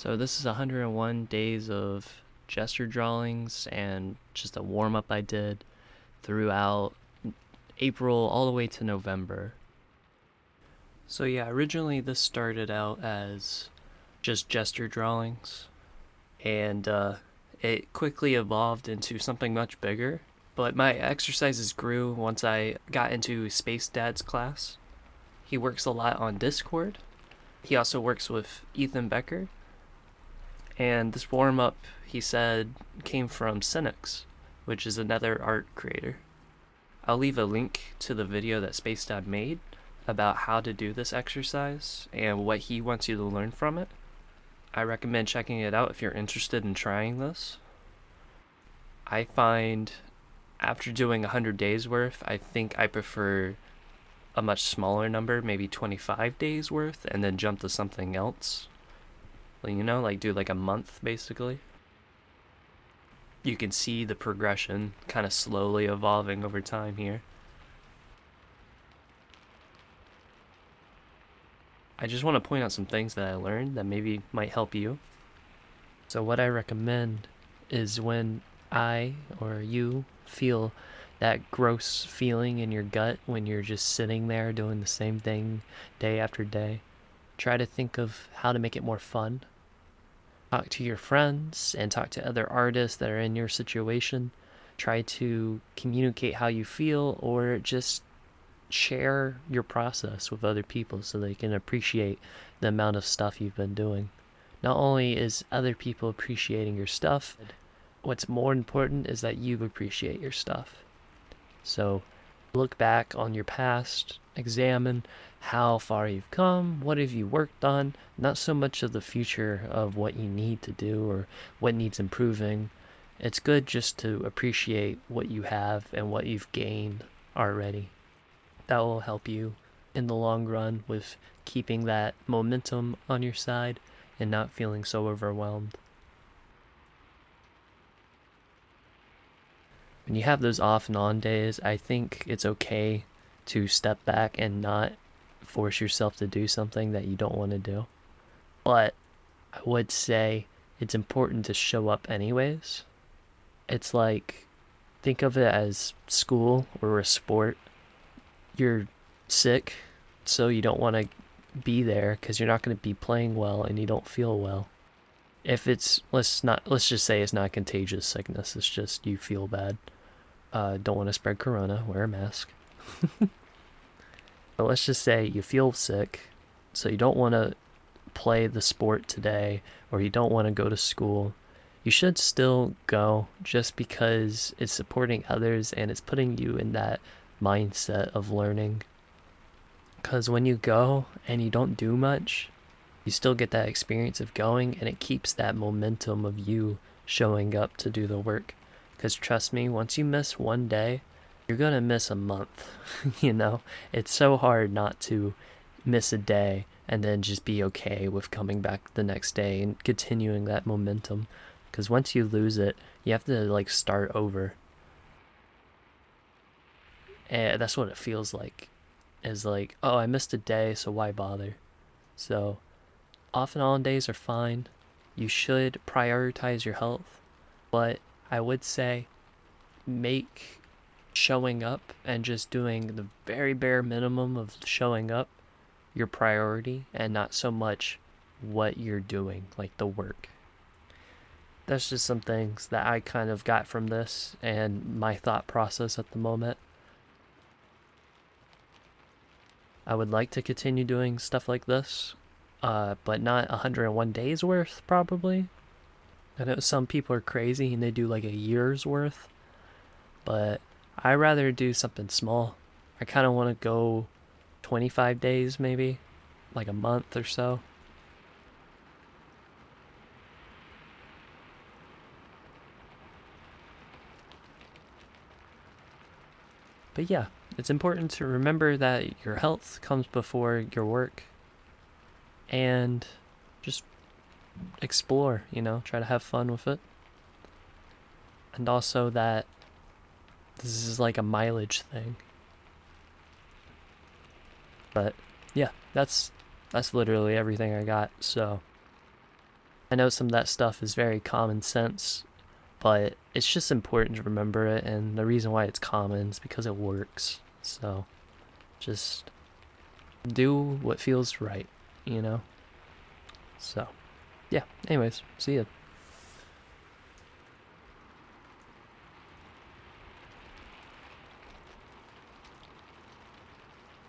So this is 101 days of gesture drawings and just a warm-up I did throughout April all the way to November. So yeah, originally this started out as just gesture drawings, and it quickly evolved into something much bigger. But my exercises grew once I got into SpaceDad's class. He works a lot on Discord. He also works with Ethan Becker. And this warm up, he said, came from Cynics, which is another art creator. I'll leave a link to the video that SpaceDad made about how to do this exercise and what he wants you to learn from it. I recommend checking it out if you're interested in trying this. I find after doing 100 days worth, I think I prefer a much smaller number, maybe 25 days worth, and then jump to something else. Like do like a month basically. You can see the progression kind of slowly evolving over time here. I just want to point out some things that I learned that maybe might help you. So what I recommend is when I or you feel that gross feeling in your gut when you're just sitting there doing the same thing day after day, try to think of how to make it more fun. Talk to your friends and talk to other artists that are in your situation. Try to communicate how you feel, or just share your process with other people so they can appreciate the amount of stuff you've been doing. Not only is other people appreciating your stuff, what's more important is that you appreciate your stuff. So look back on your past, examine how far you've come, what have you worked on, not so much of the future of what you need to do or what needs improving. It's good just to appreciate what you have and what you've gained already. That will help you in the long run with keeping that momentum on your side and not feeling so overwhelmed. When you have those off and on days, I think it's okay to step back and not force yourself to do something that you don't want to do. But I would say it's important to show up anyways. It's like, think of it as school or a sport. You're sick, so you don't want to be there because you're not going to be playing well and you don't feel well. If it's, let's just say it's not contagious sickness, it's just you feel bad. Don't want to spread corona, wear a mask. But let's just say you feel sick, so you don't want to play the sport today, or you don't want to go to school. You should still go just because it's supporting others and it's putting you in that mindset of learning. Because when you go and you don't do much, you still get that experience of going, and it keeps that momentum of you showing up to do the work. Because trust me, once you miss one day, you're going to miss a month. It's so hard not to miss a day and then just be okay with coming back the next day and continuing that momentum. Because once you lose it, you have to start over. And that's what it feels like. Is like, oh, I missed a day, so why bother? So off and on days are fine. You should prioritize your health. But I would say make showing up and just doing the very bare minimum of showing up your priority, and not so much what you're doing, like the work. That's just some things that I kind of got from this and my thought process at the moment. I would like to continue doing stuff like this, but not 101 days worth, probably. I know some people are crazy and they do like a year's worth, but I rather do something small. I kind of want to go 25 days maybe, like a month or so. But yeah, it's important to remember that your health comes before your work, and just explore, try to have fun with it. And also that this is like a mileage thing. But yeah, that's literally everything I got. So I know some of that stuff is very common sense, but it's just important to remember it, and the reason why it's common is because it works. So just do what feels right, you know? So, yeah, anyways, see ya.